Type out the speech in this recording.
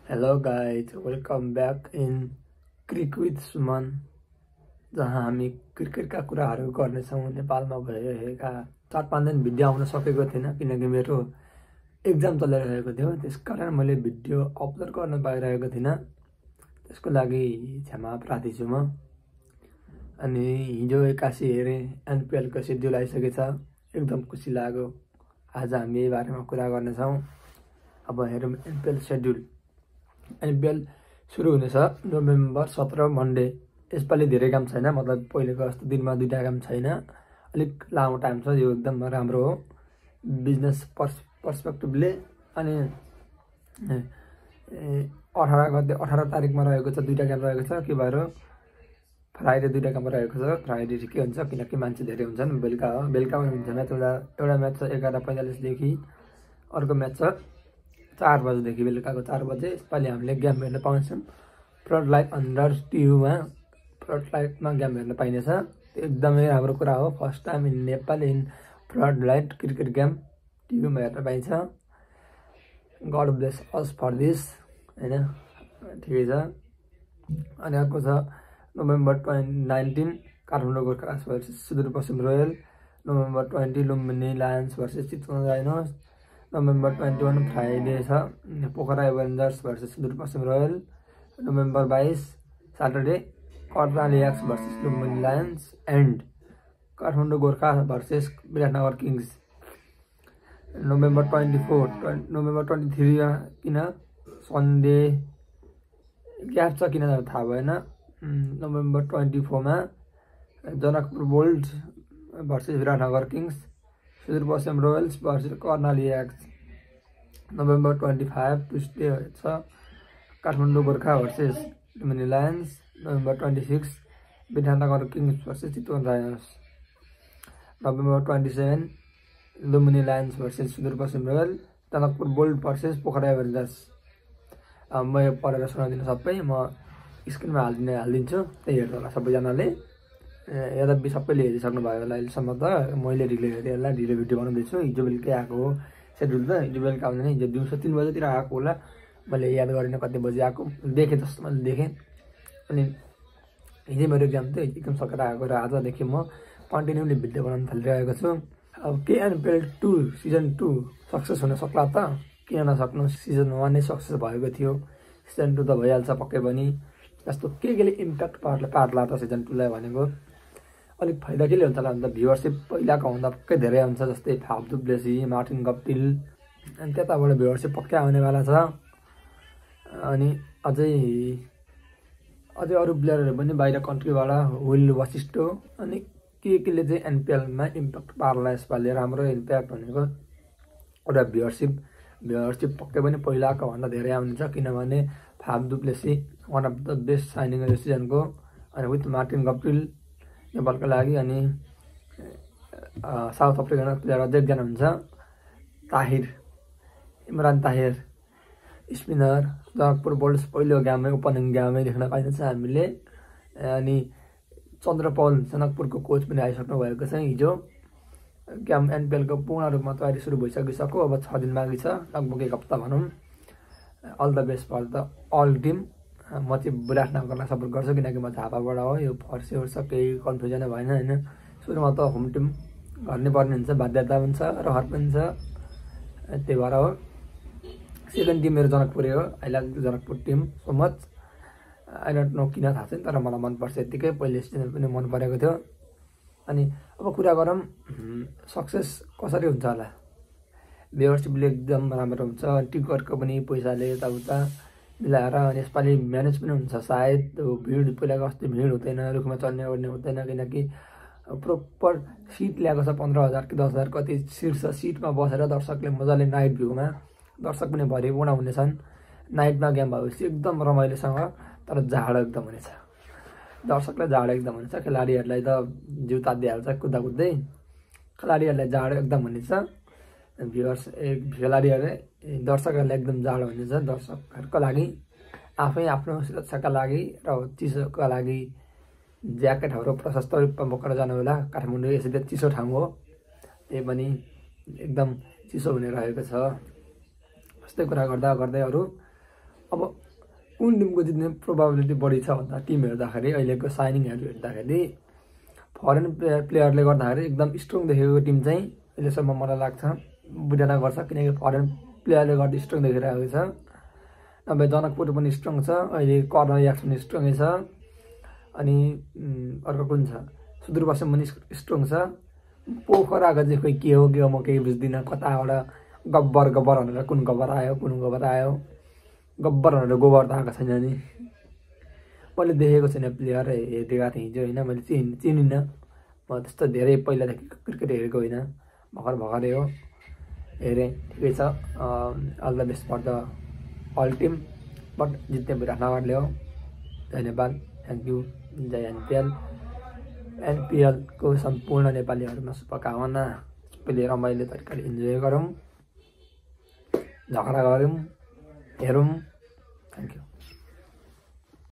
Hello guys, welcome back in Crick with Suman, जहाँ हामी क्रिकेटका कुराहरू गर्नेछौँ। नेपालमा भइरहेका 4-5 दिन भिडियो आउन सकेको थिएन किनकि मेरो एक्जाम चलिरहेको थियो। त्यसकारण मैले भिडियो अपलोड गर्न पाइरहेको थिइनँ। त्यसको लागि क्षमा प्रार्थी छु म। अनि हिजो 81 हेरेँ, एनपिएल को शेड्युल आइसकेछ। एकदम खुसी लाग्यो। आज हामी यही बारेमा कुरा गर्नेछौँ। अब हेरौँ एनपिएल शेड्युल। एनपिएल सुरु हुनेछ नोभेम्बर 17 मन्डे। यसपालि धेरै काम छैन, मतलब पहिलेको जस्तो दिनमा 2टा काम छैन, अलिक लामो टाइम छ। यो एकदम राम्रो हो बिजनेस पर्सपेक्टिभले। अनि 18 तारिकमा रहेको छ, 2टा गेम रहेको छ। के भएर फ्राइडे 2टा गेम रहेको छ। फ्राइडे ठिकै हुन्छ किनकि मान्छे धेरै हुन्छन्। बेलुका हो, बेलुका हुन्छ म्याच। एउटा म्याच छ 11:45 देखि, अर्को म्याच छ 4 बजेदेखि, बेलुकाको 4 बजे। यसपालि हामीले गेम हेर्न पाउँछौँ फ्लड लाइट अन्डर टियुमा। फ्लड लाइटमा गेम हेर्न पाइनेछ। एकदमै राम्रो कुरा हो। First time in Nepal in flood light cricket game टियुमा हेर्न पाइन्छ। God bless us for this, होइन, ठिकै छ। अनि अर्को छ November 19 Kathmandu Gorkhalands versus Sudurpashchim Royal. November 20 Lumbini Lions versus Chitwan डाइनोस। November 21 Friday छ Pokhara Avengers versus Sudurpashchim Royal. November 22 Saturday Karnali X versus Lumbini Lions and Kathmandu Gorkha versus Biratnagar kings. November 23 किन सन्डे ग्याप छ किन थाहा भएन। November 24 Janakpur bolt versus Biratnagar kings. Sudurpashchim royals versus Karnali yaks. November 25 Tuesday छ Kathmandu Gorkha versus Lumbini lions. November 26 Biratnagar kings versus Chitwan डाइनोस। November 27 Lumbini Lions versus Sudurpashchim royal. Janakpur bolt versus Pokhara avengers. म यो पढेर सुनाइदिनु सबै, म स्क्रिनमा हालिदिन्छु, त्यही हेर्नु होला सबैजनाले। यद्यपि सबैले हेरिसक्नु भयो होला अहिलेसम्म त। मैले ढिलो हेरेँ, यसलाई ढिलो भिडियो बनाउँदैछु। हिजो बेलुकै आएको हो सेड्युल त। हिजो बेलुका आउँदैन, हिजो दिउँसो 3 बजेतिर आएको होला। मैले याद गरिनँ कति बजी आएको, देखेँ जस्तो मैले देखेँ। अनि हिजै मेरो एक्जाम थियो, एकदम सकेर आएको र आजदेखि म कन्टिन्युली भिडियो बनाउन थालिरहेको छु। अब के एनपिएल 2 सिजन 2 सक्सेस हुन सक्ला त? किन नसक्नु? सिजन 1 नै सक्सेस भएको थियो, सिजन 2 त भइहाल्छ पक्कै पनि। जस्तो केले इम्प्याक्ट पार्ला त सिजन 2 लाई भनेको अलिक फाइदा केले हुन्छ होला भन्दा भ्युअरसिप पहिलाको भन्दा पक्कै धेरै हुन्छ। जस्तै Faf du Plessis, Martin Guptill, अनि त्यताबाट भ्युअरसिप पक्कै आउनेवाला छ। अनि अझै अरू प्लेयरहरू पनि बाहिर कन्ट्रीबाट विल वशिष्ठो अनि केले चाहिँ एनपिएलमा इम्प्याक्ट पार्ला यसपालि। राम्रो इम्प्याक्ट भनेको एउटा भ्युअरसिप पक्कै पनि पहिलाको भन्दा धेरै आउँछ किनभने Faf du Plessis one of the best signing यो सिजनको। अनि विथ मार्टिन गप्टिल नेपालको लागि। अनि साउथ अफ्रिकन प्लेयर अझै एकजना हुन्छ इमरान ताहिर स्पिनर। जनकपुर बोल्ट्स पहिलो गेममै ओपनिङ गेममै देख्न पाइन्छ हामीले। अनि चन्द्र पौल जनकपुरको कोच पनि आइसक्नु भएको छ। हिजो गेम एनपिएलको पूर्ण रूपमा तयारी सुरु भइसकिसक्यो। अब 6 दिन बाँकी छ, लगभग 1 हप्ता भनौँ। All the best for the all team. म चाहिँ विराटनगरलाई सपोर्ट गर्छु किनकि म झापाबाट हो। यो फर्स्ट केही कन्फ्युजनै भएन, होइन। सुरुमा त होम टिम गर्नै पर्ने हुन्छ, बाध्यता पनि छ, रहर पनि छ, त्यही भएर हो। सेकेन्ड टिम मेरो जनकपुरै हो। I like Janakpur team so much. I don't know किन थाहा छैन, तर मलाई मनपर्छ यत्तिकै। पहिले सिजन पनि मन परेको थियो। अनि अब कुरा गरौँ सक्सेस कसरी हुन्छ होला। भ्युअरसिपले एकदम राम्रो हुन्छ, टिकटको पनि पैसाले यताउता मिलाएर। अनि यसपालि म्यानेज पनि हुन्छ सायद। भिड पहिलाको जस्तो भिड हुँदैन, रुखमा चढ्ने ओर्ने हुँदैन किनकि प्रोपर सिट ल्याएको छ। 15,000 कि 10,000 कति सिट छ। सिटमा बसेर दर्शकले मजाले नाइट भ्यूमा, दर्शक पनि भरिपूर्ण हुनेछन्। नाइटमा गेम भएपछि एकदम रमाइलोसँग, तर जाडो एकदम हुनेछ। दर्शकलाई जाडो एकदम हुनेछ, खेलाडीहरूलाई त जिउ तात्दिहाल्छ कुद्दा कुद्दै। खेलाडीहरूलाई जाडो एकदम हुनेछ। दर्शकहरूलाई एकदम जाडो हुनेछ। दर्शकहरूको लागि आफै आफ्नो सुरक्षाका लागि र चिसोका लागि ज्याकेटहरू प्रशस्त रूपमा बोकेर जानु होला। काठमाडौँ यसरी चिसो ठाउँ हो, त्यही पनि एकदम चिसो हुने रहेको छ। यस्तै कुरा गर्दा गर्दै अरू अब कुन टिमको जित्ने प्रोबाबिलिटी बढी छ भन्दा टिम हेर्दाखेरि अहिलेको साइनिङहरू हेर्दाखेरि फरेन प्लेयरले गर्दाखेरि एकदम स्ट्रङ देखेको टिम चाहिँ अहिलेसम्म मलाई लाग्छ बुझाना गर्छ, किनकि फरेन प्लेयरले गर्दा स्ट्रङ देखिरहेको छ। नभए जनकपुर पनि स्ट्रङ छ, अहिले कर्णयाक्स पनि स्ट्रङै छ। अनि अर्को कुन छ, सुदूरपश्चिम पनि स्ट्रङ छ। पोखराको चाहिँ खोइ के हो म केही बुझ्दिनँ, कताबाट गब्बर भनेर कुन गब्बर आयो, गब्बर भनेर गोबर त आएको छैन नि। मैले देखेको छैन प्लेयर, हेरेको थिएँ हिजो होइन, मैले चिनिनँ। म त्यस्तो धेरै पहिलादेखि क्रिकेट हेरेको होइन, भर्खरै हो हेरेँ। ठिकै छ, all the best for the all team, but जित्ने विराटनगरले हो। धन्यवाद, थ्याङ्क यू। जय एनपिएलको सम्पूर्ण नेपालीहरूमा शुभकामना। सबैले रमाइलो तरिकाले इन्जोय गरौँ, झगडा गरौँ, हेरौँ।